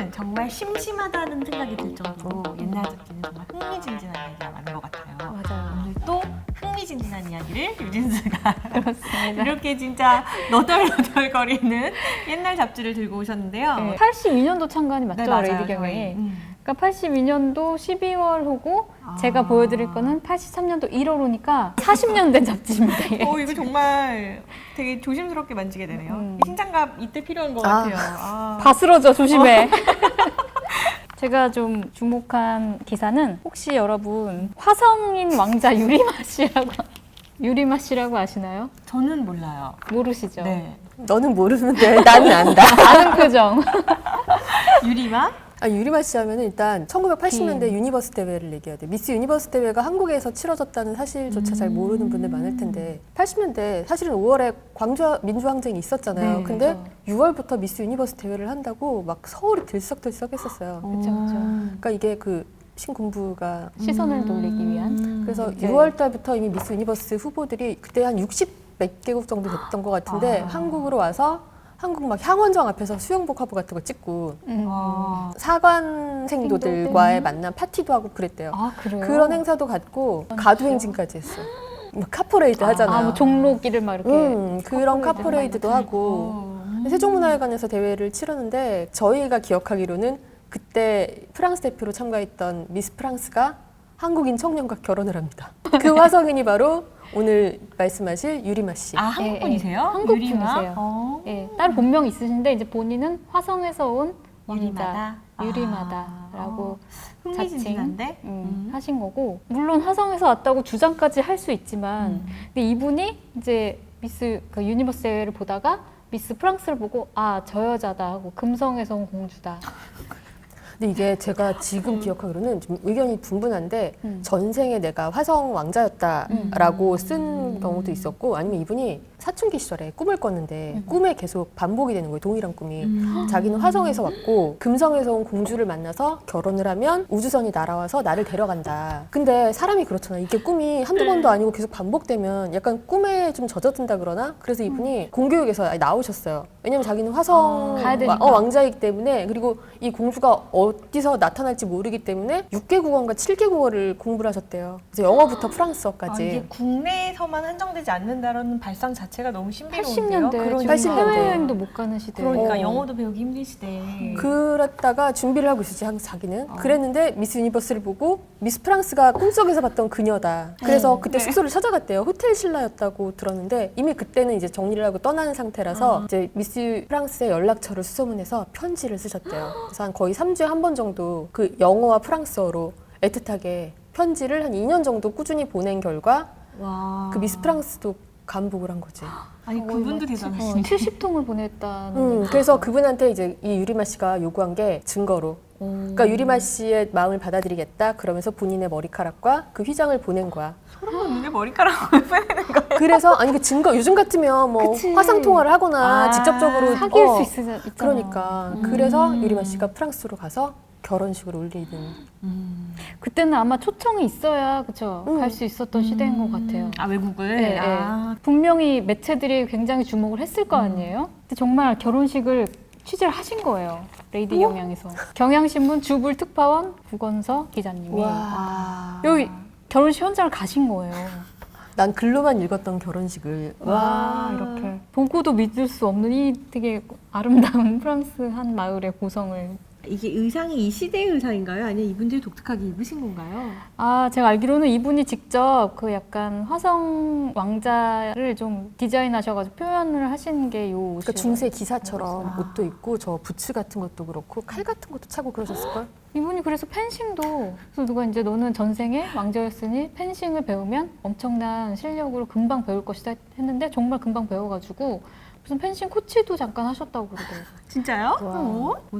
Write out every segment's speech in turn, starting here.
잡지는 정말 심심하다는 생각이 들 정도로 옛날 잡지는 정말 흥미진진한 이야기가 많은 것 같아요. 맞아요. 오늘 또 흥미진진한 이야기를 유진수가 그렇습니다. 이렇게 진짜 너덜너덜거리는 옛날 잡지를 들고 오셨는데요. 네, 82년도 창간이 맞죠, 네, 맞아요, 레이디 경이. 저희. 그러니까 82년도 12월 호고 제가 보여드릴 거는 83년도 1월 호니까 40년 된 잡지입니다. 이게. 이거 정말 되게 조심스럽게 만지게 되네요. 신장갑 이때 필요한 것 아. 같아요. 다 쓰러져, 조심해. 제가 좀 주목한 기사는 혹시 여러분 화성인 왕자 유리마 씨라고 아시나요? 저는 몰라요. 모르시죠? 네. 너는 모르는데 나는 안다. 아는 표정. 유리마? 유리마 씨 하면 일단 1980년대 유니버스 대회를 얘기해야 돼. 미스 유니버스 대회가 한국에서 치러졌다는 사실조차 잘 모르는 분들 많을 텐데 80년대 사실은 5월에 광주 민주항쟁이 있었잖아요. 네, 근데 그렇죠. 6월부터 미스 유니버스 대회를 한다고 막 서울이 들썩들썩 했었어요. 그렇죠. 그러니까 이게 그 신공부가 시선을 돌리기 위한. 그래서 네. 6월 달부터 이미 미스 유니버스 후보들이 그때 한 60 몇 개국 정도 됐던 것 같은데 한국으로 와서 한국 막 향원정 앞에서 수영복 화보 같은 거 찍고 사관생도들과의 만남 파티도 하고 그랬대요. 아, 그래요? 그런 행사도 갖고 가두행진까지 했어요. 막 카퍼레이드 하잖아요. 뭐 종로길을 막 이렇게. 그런 카퍼레이드도 하고 세종문화회관에서 대회를 치르는데 저희가 기억하기로는 그때 프랑스 대표로 참가했던 미스 프랑스가 한국인 청년과 결혼을 합니다. 그 화성인이 바로 오늘 말씀하실 유리마 씨. 한국 분이세요? 한국 유리마? 분이세요. 예, 딸 본명이 있으신데 이제 본인은 화성에서 온 유리마다? 왕자 유리마다라고 흥미진진한데? 하신 거고, 물론 화성에서 왔다고 주장까지 할 수 있지만 근데 이분이 이제 미스 그 유니버스 대회를 보다가 미스 프랑스를 보고 저 여자다 하고 금성에서 온 공주다. 근데 이게 제가 지금 기억하기로는 좀 의견이 분분한데 전생에 내가 화성 왕자였다라고 쓴 경우도 있었고 아니면 이분이 사춘기 시절에 꿈을 꿨는데 꿈에 계속 반복이 되는 거예요. 동일한 꿈이. 자기는 화성에서 왔고 금성에서 온 공주를 만나서 결혼을 하면 우주선이 날아와서 나를 데려간다. 근데 사람이 그렇잖아요. 이게 꿈이 한두 번도 아니고 계속 반복되면 약간 꿈에 좀 젖어든다 그러나? 그래서 이분이 공교육에서 아예 나오셨어요. 왜냐면 자기는 화성 가야 되니까. 왕자이기 때문에 그리고 이 공주가 어디서 나타날지 모르기 때문에 6개 국어인가 7개 국어를 공부를 하셨대요. 그래서 영어부터 프랑스어까지. 이게 국내에서만 한정되지 않는다는 발상 자체가 너무 신비로운데요. 80년대 그러니까. 지금 80년대. 해외여행도 못 가는 시대. 그러니까 영어도 배우기 힘든 시대. 그랬다가 준비를 하고 있었지, 항상 자기는. 그랬는데 미스 유니버스를 보고 미스 프랑스가 꿈속에서 봤던 그녀다. 그래서 그때 숙소를 찾아갔대요. 호텔 신라였다고 들었는데 이미 그때는 이제 정리를 하고 떠나는 상태라서 이제 미스 프랑스의 연락처를 수소문해서 편지를 쓰셨대요. 그래서 한 거의 3주에 한 번 정도 그 영어와 프랑스어로 애틋하게 편지를 한 2년 정도 꾸준히 보낸 결과 와. 그 미스 프랑스도 감복을 한 거지. 아니 그분도 대단하시네. 70통을 보냈다는. 그래서 그분한테 이제 이 유리마 씨가 요구한 게 증거로. 그러니까 유리마 씨의 마음을 받아들이겠다. 그러면서 본인의 머리카락과 그 휘장을 보낸 거야. 소름 돋는데 머리카락을 빼내는 거예요. 그래서 아니 그 증거 요즘 같으면 뭐 그치. 화상 통화를 하거나 직접적으로 사귈 수 있잖아. 그러니까 그래서 유리마 씨가 프랑스로 가서 결혼식을 올리는. 그때는 아마 초청이 있어야 그쵸 갈 수 있었던 시대인 것 같아요. 외국을? 네, 분명히 매체들이 굉장히 주목을 했을 거 아니에요. 근데 정말 결혼식을 취재를 하신 거예요. 레이디 경향에서. 경향신문 주불 특파원 구건서 기자님이 여기 결혼식 현장을 가신 거예요. 난 글로만 읽었던 결혼식을 이렇게 보고도 믿을 수 없는 이 되게 아름다운 프랑스 한 마을의 고성을. 이게 의상이 이 시대의 의상인가요? 아니면 이분들이 독특하게 입으신 건가요? 제가 알기로는 이분이 직접 그 약간 화성 왕자를 좀 디자인하셔가지고 표현을 하신 게 요 옷이에요. 그러니까 중세 기사처럼 옷도 입고 저 부츠 같은 것도 그렇고 칼 같은 것도 차고 그러셨을걸? 이분이 그래서 펜싱도, 그래서 누가 이제 너는 전생에 왕자였으니 펜싱을 배우면 엄청난 실력으로 금방 배울 것이다 했는데 정말 금방 배워가지고 무슨 펜싱 코치도 잠깐 하셨다고 그러더라고요. 진짜요?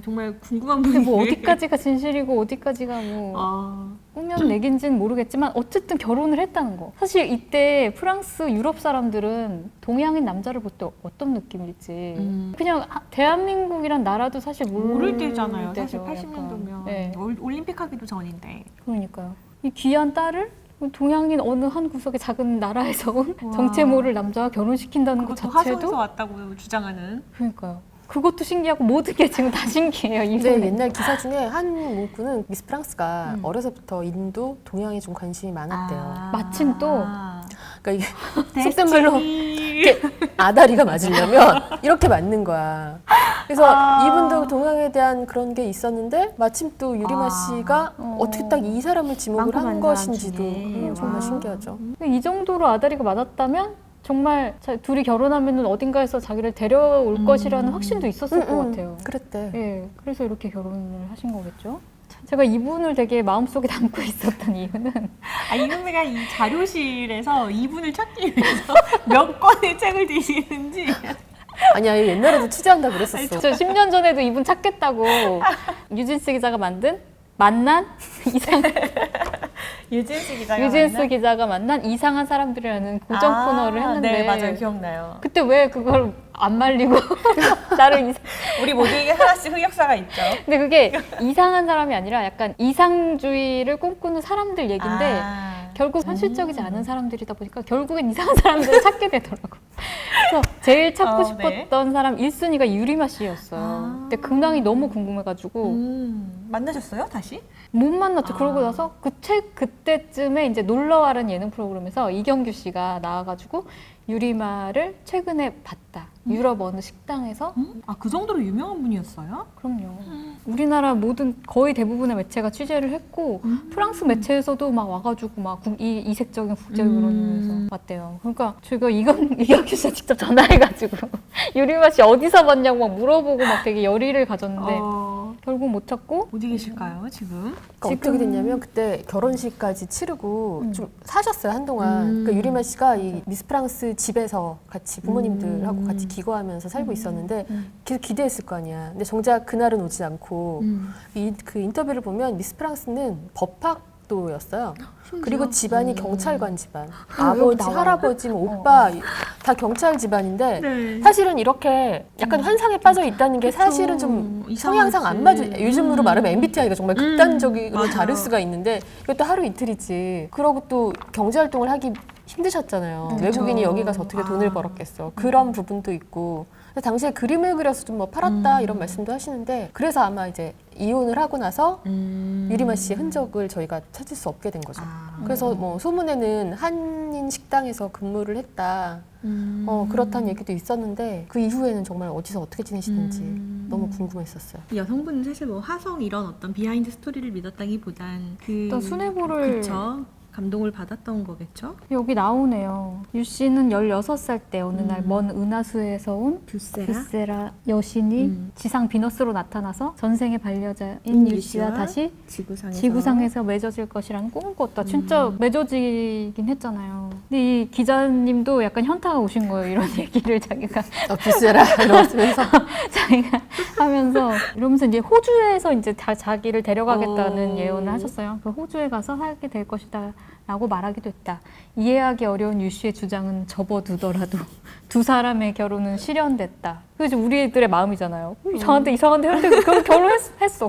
정말 궁금한 근데 분이 뭐 어디까지가 진실이고 어디까지가 뭐 꾸면 내긴지는 모르겠지만 어쨌든 결혼을 했다는 거. 사실 이때 프랑스 유럽 사람들은 동양인 남자를 볼 때 어떤 느낌일지 그냥 대한민국이란 나라도 사실 모를 때잖아요. 사실 때죠, 80년도면 네. 올림픽 하기도 전인데. 그러니까요. 이 귀한 딸을 동양인 어느 한 구석의 작은 나라에서 온 정체 모를 남자와 결혼시킨다는 것 그것도 자체도 화성에서 왔다고 주장하는. 그러니까요. 그것도 신기하고 모든 게 지금 다 신기해요. 근데 이번에. 옛날 기사 중에 한 문구는 미스 프랑스가 어려서부터 인도, 동양에 좀 관심이 많았대요. 마침 또 그러니까 이게 속된 말로 이렇게 아다리가 맞으려면 이렇게 맞는 거야. 그래서 이분도 동양에 대한 그런 게 있었는데 마침 또 유리마 씨가 어떻게 딱 이 사람을 지목을 많고 한 많은 것인지도 사람 중에. 정말 와. 신기하죠. 이 정도로 아다리가 맞았다면 정말 둘이 결혼하면 어딘가에서 자기를 데려올 것이라는 확신도 있었을 것 같아요. 그랬대. 예, 그래서 이렇게 결혼을 하신 거겠죠. 제가 이분을 되게 마음속에 담고 있었던 이유는 이은미가 이 자료실에서 이분을 찾기 위해서 몇 권의 책을 드시는지. 아니야, 옛날에도 취재한다 그랬었어. 저 10년 전에도 이분 찾겠다고 유진스 기자가 만든 만난 유진스 기자가 만난 이상한 사람들이라는 고정 코너를 했는데 네, 맞아요. 기억나요. 그때 왜 그걸 안 말리고 나를 우리 모두에게 하나씩 흑역사가 있죠. 근데 그게 이상한 사람이 아니라 약간 이상주의를 꿈꾸는 사람들 얘긴데 결국 현실적이지 않은 사람들이다 보니까 결국엔 이상한 사람들을 찾게 되더라고. 그래서 제일 찾고 싶었던 사람 1순위가 유리마 씨였어요. 근데 근황이 너무 궁금해가지고 만나셨어요? 다시? 못 만났죠. 그러고 나서 그때쯤에 이제 놀러와라는 예능 프로그램에서 이경규 씨가 나와가지고 유리마를 최근에 봤다. 유럽 어느 식당에서. 그 정도로 유명한 분이었어요? 그럼요. 우리나라 모든 거의 대부분의 매체가 취재를 했고 프랑스 매체에서도 막 와가지고 막 이색적인 국제 결혼을 왔대요. 그러니까 저희가 이경규 씨가 직접 전화해가지고 유리마 씨 어디서 봤냐고 막 물어보고 막 되게 열의를 가졌는데 결국 못 찾고 어디 계실까요 지금? 그러니까 어떻게 됐냐면 그때 결혼식까지 치르고 좀 사셨어요 한동안. 그러니까 유리마 씨가 이 미스 프랑스 집에서 같이 부모님들하고 같이 기거하면서 살고 있었는데 계속 기대했을 거 아니야. 근데 정작 그날은 오지 않고 그 인터뷰를 보면 미스 프랑스는 법학도였어요. 그리고 집안이 경찰관 집안. 아버지, 할아버지, 오빠 다 경찰 집안인데 사실은 이렇게 약간 환상에 빠져 있다는 게 사실은 좀 성향상 안 맞아. 요즘으로 말하면 MBTI가 정말 극단적으로 다를 수가 있는데 이것도 하루 이틀이지. 그러고 또 경제 활동을 하기 힘드셨잖아요. 외국인이 여기 가서 어떻게 돈을 벌었겠어. 그런 부분도 있고. 근데 당시에 그림을 그려서 좀 뭐 팔았다 이런 말씀도 하시는데 그래서 아마 이제 이혼을 하고 나서 유리마 씨의 흔적을 저희가 찾을 수 없게 된 거죠. 그래서 뭐 소문에는 한인 식당에서 근무를 했다. 그렇다는 얘기도 있었는데 그 이후에는 정말 어디서 어떻게 지내시는지 너무 궁금했었어요. 여성분은 사실 뭐 화성 이런 어떤 비하인드 스토리를 믿었다기보단 어떤 순애보를 그쵸? 감동을 받았던 거겠죠? 여기 나오네요. 유 씨는 16살 때 어느 날 먼 은하수에서 온 뷰세라 여신이 지상 비너스로 나타나서 전생의 반려자인 유 씨와 다시 지구상에서 맺어질 것이라는 꿈을 꿨다. 진짜 맺어지긴 했잖아요. 근데 이 기자님도 약간 현타가 오신 거예요. 이런 얘기를 자기가 뷰세라 이러면서 자기가 하면서 이러면서 이제 호주에서 이제 다 자기를 데려가겠다는 예언을 하셨어요. 그 호주에 가서 살게 될 것이다. 라고 말하기도 했다. 이해하기 어려운 유 씨의 주장은 접어두더라도 두 사람의 결혼은 실현됐다. 그게 우리들의 마음이잖아요. 이상한데 했는데 결혼했어.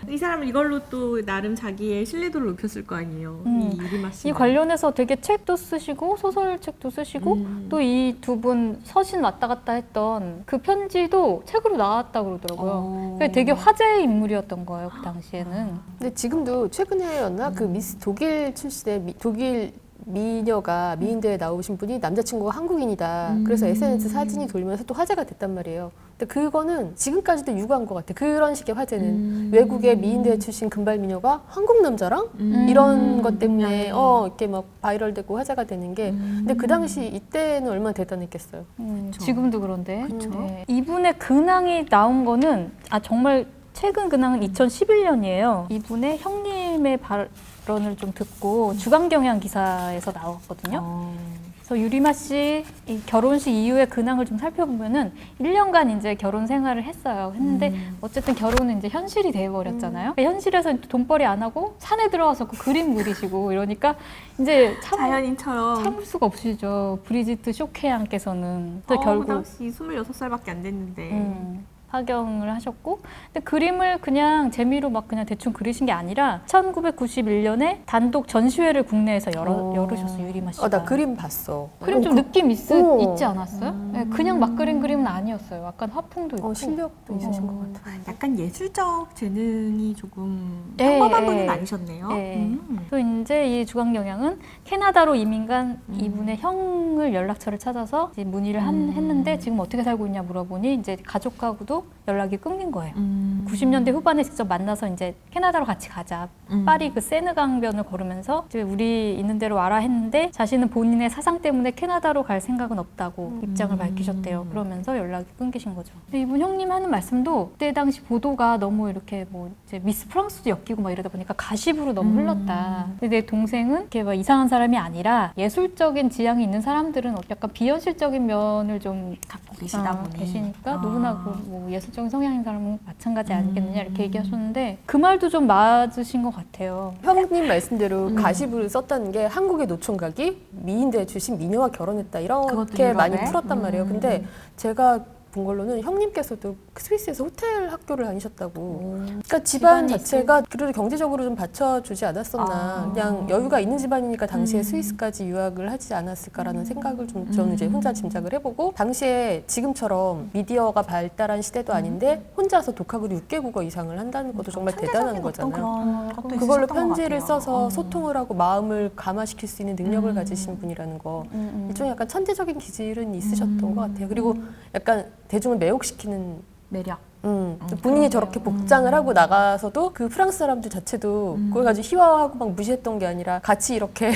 이 사람은 이걸로 또 나름 자기의 신뢰도를 높였을 거 아니에요. 이 유리마 씨. 이 관련해서 되게 책도 쓰시고 소설책도 쓰시고 또 이 두 분 서신 왔다 갔다 했던 그 편지도 책으로 나왔다고 그러더라고요. 그게 되게 화제의 인물이었던 거예요. 그 당시에는. 근데 지금도 최근에였나 그 미스 독일 출신의 독일 미녀가 미인대회 나오신 분이 남자친구가 한국인이다. 그래서 SNS 사진이 돌면서 또 화제가 됐단 말이에요. 근데 그거는 지금까지도 유구한 것 같아. 그런 식의 화제는 외국의 미인대회 출신 금발 미녀가 한국 남자랑 이런 것 때문에 이렇게 막 바이럴되고 화제가 되는 게. 근데 그 당시 이때는 얼마나 대단했겠어요. 지금도 그런데. 네. 이분의 근황이 나온 거는 정말 최근 근황은 2011년이에요. 이분의 형님의 발언을 좀 듣고 주간경향 기사에서 나왔거든요. 그래서 유리마 씨 이 결혼식 이후의 근황을 좀 살펴보면은 1년간 이제 결혼 생활을 했는데 어쨌든 결혼은 이제 현실이 돼버렸잖아요. 현실에서 돈벌이 안 하고 산에 들어가서 그 그림 그리시고 이러니까 이제 자연인처럼 참을 수가 없으시죠. 브리지트 쇼케양께서는. 그래서 결국 당시 26살밖에 안 됐는데 파경을 하셨고, 근데 그림을 그냥 재미로 막 그냥 대충 그리신 게 아니라 1991년에 단독 전시회를 국내에서 열으셨어요. 유리마 씨가. 나 그림 봤어. 그림 좀 느낌 있지 않았어요? 네, 그냥 막 그린 그림은 아니었어요. 약간 화풍도 있고. 실력도 있으신 것 같아요. 약간 예술적 재능이 조금 네, 평범한 네. 분은 아니셨네요. 네. 그리고 이제 이 주광영양은 캐나다로 이민 간 이분의 형을 연락처를 찾아서 이제 문의를 했는데 지금 어떻게 살고 있냐 물어보니 이제 가족하고도 연락이 끊긴 거예요. 90년대 후반에 직접 만나서 이제 캐나다로 같이 가자. 파리 그 세느 강변을 걸으면서 이제 우리 있는 대로 와라 했는데 자신은 본인의 사상 때문에 캐나다로 갈 생각은 없다고 입장을 밝히셨대요. 그러면서 연락이 끊기신 거죠. 근데 이분 형님 하는 말씀도 그때 당시 보도가 너무 이렇게 뭐 이제 미스 프랑스도 엮이고 막 이러다 보니까 가십으로 너무 흘렀다. 근데 내 동생은 이렇게 막 이상한 사람이 아니라 예술적인 지향이 있는 사람들은 약간 비현실적인 면을 좀 갖고 계시다 보니 계시니까 누구나 뭐 예술적인 성향인 사람은 마찬가지 아니겠느냐 이렇게 얘기하셨는데 그 말도 좀 맞으신 것 같아요. 형님 말씀대로 가십을 썼다는 게 한국의 노총각이 미인대 출신 미녀와 결혼했다 그것도 이렇게 유럽에? 많이 풀었단 말이에요. 근데 제가 본 걸로는 형님께서도 스위스에서 호텔 학교를 다니셨다고. 그러니까 집안 자체가 그래도 경제적으로 좀 받쳐주지 않았었나. 그냥 여유가 있는 집안이니까 당시에 스위스까지 유학을 하지 않았을까라는 생각을 좀 저는 이제 혼자 짐작을 해보고 당시에 지금처럼 미디어가 발달한 시대도 아닌데 혼자서 독학으로 6개국어 이상을 한다는 것도 정말 대단한 거잖아요. 그걸로 편지를 써서 소통을 하고 마음을 감화시킬 수 있는 능력을 가지신 분이라는 거. 일종의 약간 천재적인 기질은 있으셨던 것 같아요. 그리고 약간 대중을 매혹시키는 매력. 본인이 저렇게 복장을 하고 나가서도 그 프랑스 사람들 자체도 그걸 가지고 희화화하고 막 무시했던 게 아니라 같이 이렇게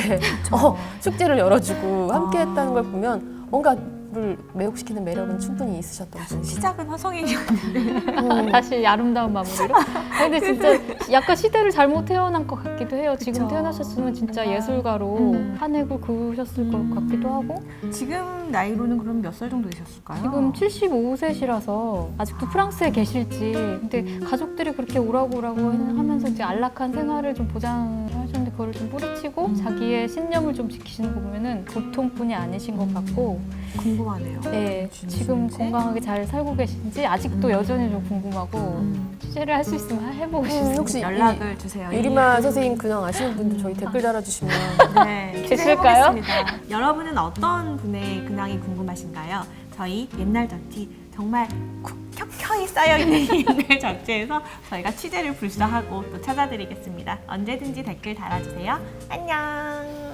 축제를 열어주고 함께 했다는 걸 보면 뭔가를 매혹시키는 매력은 충분히 있으셨던 분이에요. 시작은 화성인이었는데 다시 아름다운 마무리로. 근데 진짜 약간 시대를 잘못 태어난 것 같기도 해요. 지금 그쵸. 태어나셨으면 진짜 예술가로 한 획을 그으셨을 것 같기도 하고. 지금 나이로는 그럼 몇 살 정도 되셨을까요? 지금 75세시라서 아직도 프랑스에 계실지. 근데 가족들이 그렇게 오라고 하면서 이제 안락한 생활을 좀 보장하셨는데 그거를 좀 뿌리치고 자기의 신념을 좀 지키시는 거 보면은 보통뿐이 아니신 것 같고. 궁금하네요. 네, 지금 건강하게 잘 살고 계신지 아직도 여전히 좀 궁금하고 취재를 할 수 있으면 해보고 싶습니다. 혹시 연락을 주세요. 유리마 선생님 근황 아시는 분들 저희 댓글 달아주시면 네, 계실까요? 기대해보겠습니다. 여러분은 어떤 분의 근황이 궁금하신가요? 저희 옛날 잡지 정말 켜켜이 쌓여있는 옛날 잡지에서 저희가 취재를 불사하고 또 찾아드리겠습니다. 언제든지 댓글 달아주세요. 안녕.